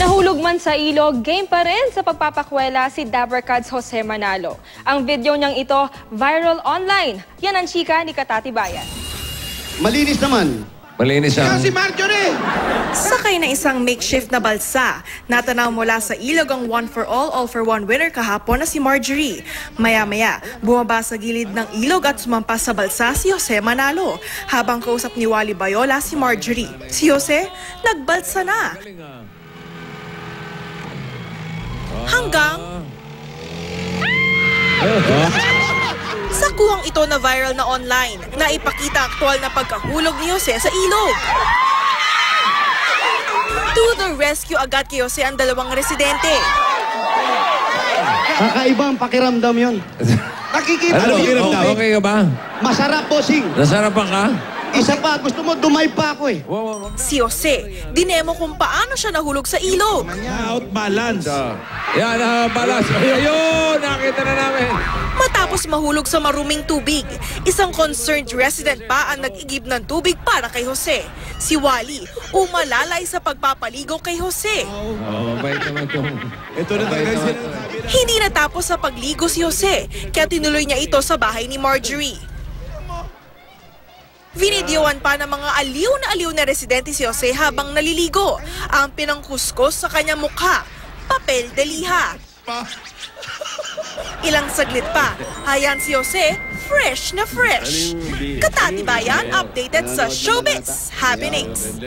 Nahulog man sa ilog, game pa rin sa pagpapakwela si Dabarkads Jose Manalo. Ang video niyang ito, viral online. Yan ang chika ni Katati Bayan. Malinis naman. Malinis ang... Si Marjorie! Sakay na isang makeshift na balsa, natanaw mula sa ilog ang one for all for one winner kahapon na si Marjorie. Maya-maya, bumaba sa gilid ng ilog at sumampas sa balsa si Jose Manalo. Habang kausap ni Wally Bayola si Marjorie. Si Jose, nagbalsa na. Hanggang... Sa kuwang ito na viral na online, na ipakita aktual na pagkahulog ni Jose sa ilog. To the rescue agad kay Jose ang dalawang residente. Kakaibang pakiramdam yun. Nakikita Ano? mo Okay ka ba? Masarap, bossing. Nasarapan ka? Isa pa, gusto mo, dumay pa ako eh. Si Jose, dinemo kung paano siya nahulog sa ilog. Out balance. Yan, balas. Ayun, nakita na namin. Matapos mahulog sa maruming tubig, isang concerned resident pa ang nag-igib ng tubig para kay Jose. Si Wally, umalalay sa pagpapaligo kay Jose. Mabait naman itong... Ito na talaga sila. Hindi natapos sa pagligo si Jose, kaya tinuloy niya ito sa bahay ni Marjorie. Vinidyoan pa ng mga aliw na residente si Jose habang naliligo. Ang pinangkuskus sa kanyang mukha, papel de liha. Ilang saglit pa, hayan si Jose, fresh na fresh. Katati Bayan, updated sa showbiz happenings.